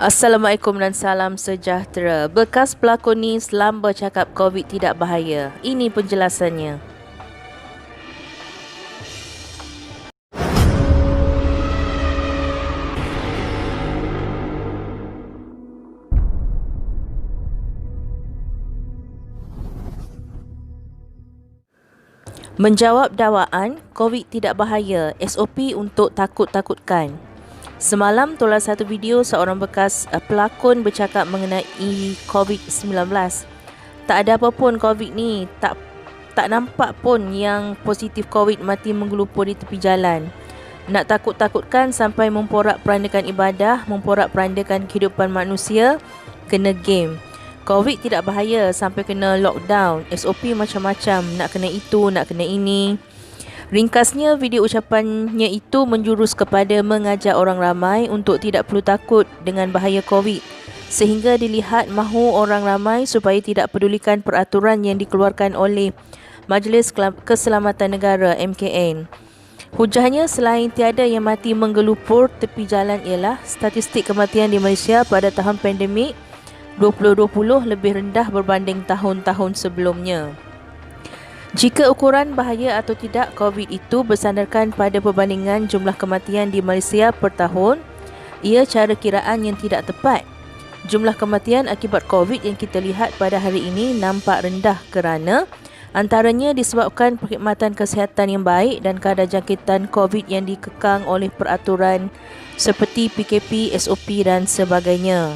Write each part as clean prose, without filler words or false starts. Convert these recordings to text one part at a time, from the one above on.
Assalamualaikum dan salam sejahtera. Bekas pelakon ni selamba cakap COVID tidak bahaya. Ini penjelasannya. Menjawab dakwaan, COVID tidak bahaya, SOP untuk takut-takutkan. Semalam tolak satu video seorang bekas pelakon bercakap mengenai COVID-19. Tak ada apa pun COVID ni, tak nampak pun yang positif COVID mati menggelupur di tepi jalan. Nak takut-takutkan sampai memporak-perandakan ibadah, memporak-perandakan kehidupan manusia, kena game. COVID tidak bahaya sampai kena lockdown, SOP macam-macam, nak kena itu, nak kena ini. Ringkasnya, video ucapannya itu menjurus kepada mengajak orang ramai untuk tidak perlu takut dengan bahaya COVID, sehingga dilihat mahu orang ramai supaya tidak pedulikan peraturan yang dikeluarkan oleh Majlis Keselamatan Negara MKN. Hujahnya, selain tiada yang mati menggelupur tepi jalan ialah statistik kematian di Malaysia pada tahun pandemik 2020 lebih rendah berbanding tahun-tahun sebelumnya. Jika ukuran bahaya atau tidak COVID itu bersandarkan pada perbandingan jumlah kematian di Malaysia per tahun, ia cara kiraan yang tidak tepat. Jumlah kematian akibat COVID yang kita lihat pada hari ini nampak rendah kerana antaranya disebabkan perkhidmatan kesihatan yang baik dan kadar jangkitan COVID yang dikekang oleh peraturan seperti PKP, SOP dan sebagainya.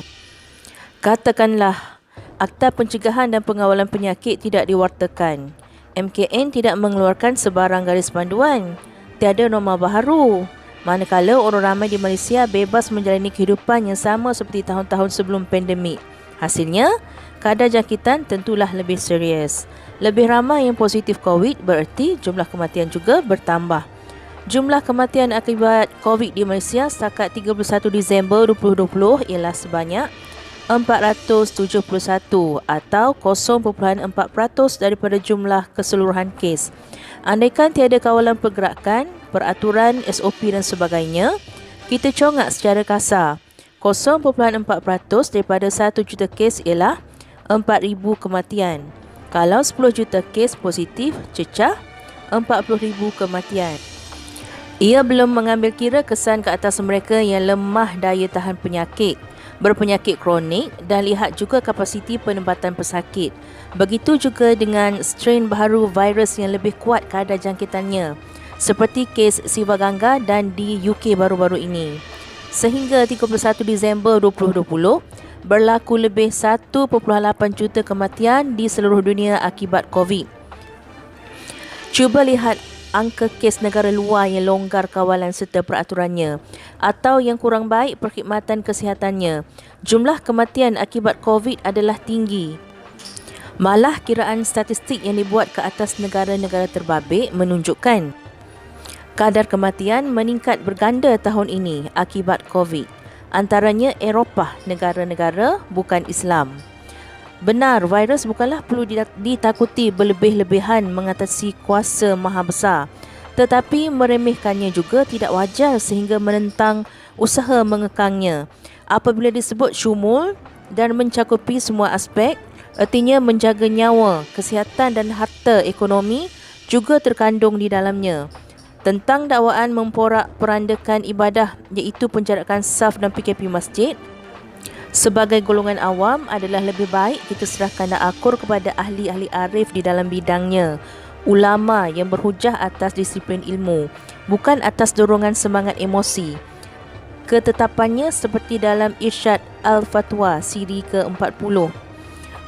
Katakanlah, Akta Pencegahan dan Pengawalan Penyakit tidak diwartakan. MKN tidak mengeluarkan sebarang garis panduan. Tiada norma baharu. Manakala orang ramai di Malaysia bebas menjalani kehidupan yang sama seperti tahun-tahun sebelum pandemik. Hasilnya, kadar jangkitan tentulah lebih serius. Lebih ramai yang positif COVID bererti jumlah kematian juga bertambah. Jumlah kematian akibat COVID di Malaysia setakat 31 Disember 2020 ialah sebanyak 471 atau 0.4% daripada jumlah keseluruhan kes. Andaikan tiada kawalan pergerakan, peraturan, SOP dan sebagainya, kita congak secara kasar. 0.4% daripada 1 juta kes ialah 4,000 kematian. Kalau 10 juta kes positif, cecah 40,000 kematian. Ia belum mengambil kira kesan ke atas mereka yang lemah daya tahan penyakit, berpenyakit kronik dan lihat juga kapasiti penempatan pesakit. Begitu juga dengan strain baharu virus yang lebih kuat kadar jangkitannya, seperti kes Sivaganga dan di UK baru-baru ini. Sehingga 31 Disember 2020, berlaku lebih 1.8 juta kematian di seluruh dunia akibat COVID. Cuba lihat angka kes negara luar yang longgar kawalan serta peraturannya atau yang kurang baik perkhidmatan kesihatannya. Jumlah kematian akibat COVID adalah tinggi. Malah kiraan statistik yang dibuat ke atas negara-negara terbabit menunjukkan kadar kematian meningkat berganda tahun ini akibat COVID. Antaranya Eropah, negara-negara bukan Islam. Benar, virus bukanlah perlu ditakuti berlebih-lebihan mengatasi kuasa maha besar, tetapi meremehkannya juga tidak wajar sehingga menentang usaha mengekangnya. Apabila disebut syumul dan mencakupi semua aspek, artinya menjaga nyawa, kesihatan dan harta ekonomi juga terkandung di dalamnya. Tentang dakwaan memporak-perandakan ibadah iaitu penjarakan saf dan PKP masjid, sebagai golongan awam adalah lebih baik kita serahkan dan akur kepada ahli-ahli arif di dalam bidangnya, ulama yang berhujah atas disiplin ilmu, bukan atas dorongan semangat emosi. Ketetapannya seperti dalam Irsyad Al-Fatwa siri ke-40.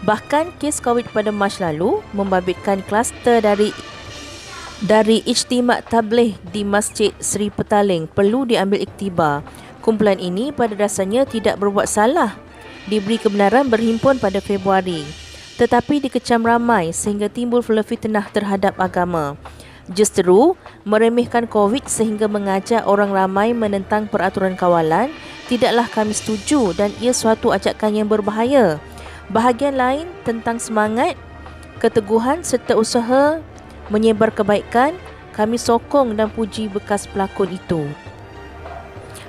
Bahkan kes COVID pada Mac lalu membabitkan kluster dari Ijtima' Tabligh di Masjid Seri Petaling perlu diambil iktibar. Kumpulan ini pada dasarnya tidak berbuat salah, diberi kebenaran berhimpun pada Februari, tetapi dikecam ramai sehingga timbul fitnah terhadap agama. Justru meremehkan COVID sehingga mengajak orang ramai menentang peraturan kawalan tidaklah kami setuju dan ia suatu ajakan yang berbahaya. Bahagian lain tentang semangat, keteguhan serta usaha menyebar kebaikan, kami sokong dan puji bekas pelakon itu.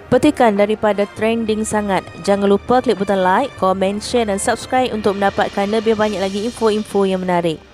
petikan daripada trending sangat. Jangan lupa klik butang like, komen, share dan subscribe untuk mendapatkan lebih banyak lagi info-info yang menarik.